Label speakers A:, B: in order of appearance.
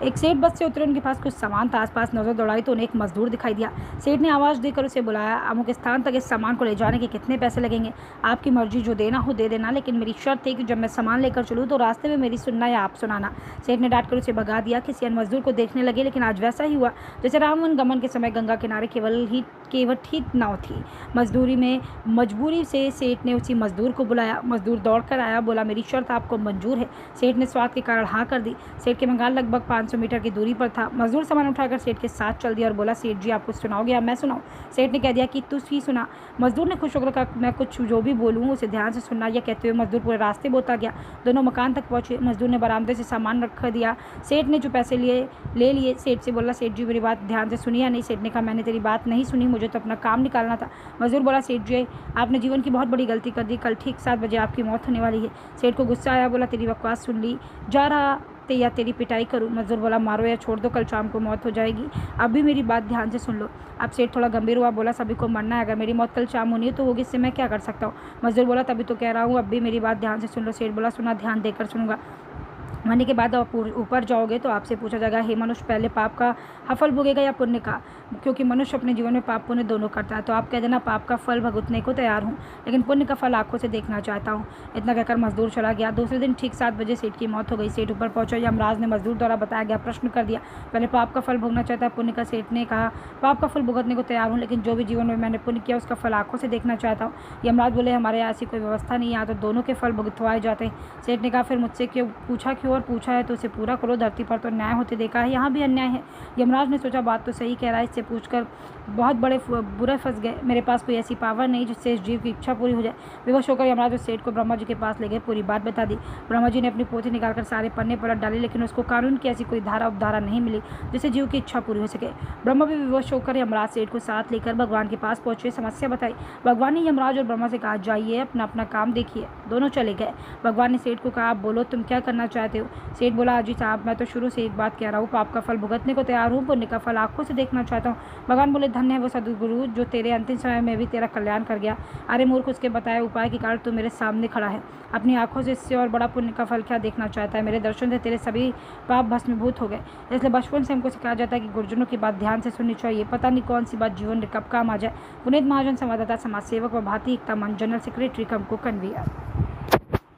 A: एक सेठ बस से उतरे, उनके पास कुछ सामान था। आसपास नजर दौड़ाई तो उन्हें एक मजदूर दिखाई दिया। सेठ ने आवाज़ देकर उसे बुलाया। अमुक स्थान तक इस सामान को ले जाने के कितने पैसे लगेंगे? आपकी मर्जी, जो देना हो दे देना, लेकिन मेरी शर्त है कि जब मैं सामान लेकर चलूँ तो रास्ते में मेरी सुनना या आप सुनाना। सेठ ने डांट कर उसे भगा दिया। किसी अन्य मजदूर को देखने लगे, लेकिन आज वैसा ही हुआ जैसे रामवन गमन के समय गंगा किनारे केवट ही नाव थी। मजबूरी से सेठ ने उसी मजदूर को बुलाया। मजदूर दौड़ कर आया, बोला, मेरी शर्त आपको मंजूर है? सेठ ने स्वाद के कारण हाँ कर दी। सेठ के मकान लगभग 500 मीटर की दूरी पर था। मजदूर सामान उठाकर सेठ के साथ चल दिया और बोला, सेठ जी आप कुछ सुनाओगे या मैं सुनाऊं? सेठ ने कह दिया कि तू ही सुना। मजदूर ने खुश होकर कहा, मैं कुछ जो भी बोलूँ उसे ध्यान से सुनना। यह कहते हुए मजदूर पूरे रास्ते बोलता गया। दोनों मकान तक पहुंचे। मजदूर ने बरामदे से सामान रख दिया। सेठ ने जो पैसे ले लिए। सेठ से बोला, सेठ जी मेरी बात ध्यान से सुनी या नहीं? सेठ ने कहा, मैंने तेरी बात नहीं सुनी, मुझे तो अपना काम निकालना था। मजदूर बोला, सेठ जी आपने जीवन की बहुत बड़ी गलती कर दी। कल ठीक 7 बजे आपकी मौत होने वाली है। सेठ को गुस्सा आया, बोला, तेरी बकवास सुन ली जा रहा या तेरी पिटाई करूं? मजदूर बोला, मारो या छोड़ दो, कल शाम को मौत हो जाएगी। अब भी मेरी बात ध्यान से सुन लो। अब सेठ थोड़ा गंभीर हुआ, बोला, सभी को मरना है, अगर मेरी मौत कल शाम होनी है तो होगी, इससे मैं क्या कर सकता हूँ? मजदूर बोला, तभी तो कह रहा हूँ, अब भी मेरी बात ध्यान से सुन लो। सेठ बोला, सुना, ध्यान देकर सुनूंगा। मरने के बाद आप ऊपर जाओगे तो आपसे पूछा जाएगा, हे मनुष्य, पहले पाप का फल भोगेगा या पुण्य का? क्योंकि मनुष्य अपने जीवन में पाप पुण्य दोनों करता है। तो आप कह देना, पाप का फल भुगतने को तैयार हूँ, लेकिन पुण्य का फल आंखों से देखना चाहता हूँ। इतना कहकर मजदूर चला गया। दूसरे दिन ठीक 7 बजे सेठ की मौत हो गई। सेठ ऊपर पहुंचा। यमराज ने मजदूर द्वारा बताया गया प्रश्न कर दिया। पहले पाप का फल भोगना चाहता है, पुण्य का? सेठ ने कहा, पाप का फल भुगतने को तैयार हूँ, लेकिन जो भी जीवन में मैंने पुण्य किया उसका फल आंखों से देखना चाहता हूँ। यमराज बोले, हमारे यहाँ ऐसी कोई व्यवस्था नहीं, यहाँ तो दोनों के फल भुगतवाए जाते हैं। सेठ ने कहा, फिर मुझसे क्यों पूछा और पूछा है तो उसे पूरा करो। धरती पर तो न्याय होते देखा है, यहाँ भी अन्याय है। यमराज ने सोचा, बात तो सही कह रहा है, इससे पूछकर बहुत बड़े बुरे फंस गए। मेरे पास कोई ऐसी पावर नहीं जिससे इस जीव की इच्छा पूरी हो जाए। विवश होकर यमराज उस सेठ को ब्रह्मा जी के पास ले गए, पूरी बात बता दी। ब्रह्मा जी ने अपनी पोथी निकालकर सारे पन्ने पलट डाले, लेकिन उसको कानून की ऐसी कोई धारा उपधारा नहीं मिली जिससे जीव की इच्छा पूरी हो सके। ब्रह्मा भी विवश होकर यमराज सेठ को साथ लेकर भगवान के पास पहुंचे, समस्या बताई। भगवान ने यमराज और ब्रह्मा से कहा, जाइए अपना अपना काम देखिए। दोनों चले गए। भगवान ने सेठ को कहा, आप बोलो, तुम क्या करना चाहते हो? सेठ बोला, अजी साहब, मैं तो शुरू से एक बात कह रहा हूँ, पाप का फल भुगतने को तैयार हूँ, पुण्य का फल आंखों से देखना चाहता हूँ। भगवान बोले, धन्य है वो सदगुरु जो तेरे अंतिम समय में भी तेरा कल्याण कर गया। अरे मूर्ख, उसके बताए उपाय के कारण तू मेरे सामने खड़ा है। अपनी आंखों से इससे और बड़ा पुण्य का फल क्या देखना चाहता है? मेरे दर्शन से तेरे सभी पाप भस्मीभूत हो गए। इसलिए बचपन से हमको सिखाया जाता है कि गुरुजनों की बात ध्यान से सुननी चाहिए। पता नहीं कौन सी बात जीवन में कब काम आ जाए। पुनीत महाजन, संवाददाता, समाज सेवक व भारतीय एकता मंच जनरल सेक्रेटरी, हमको कन्वीनर।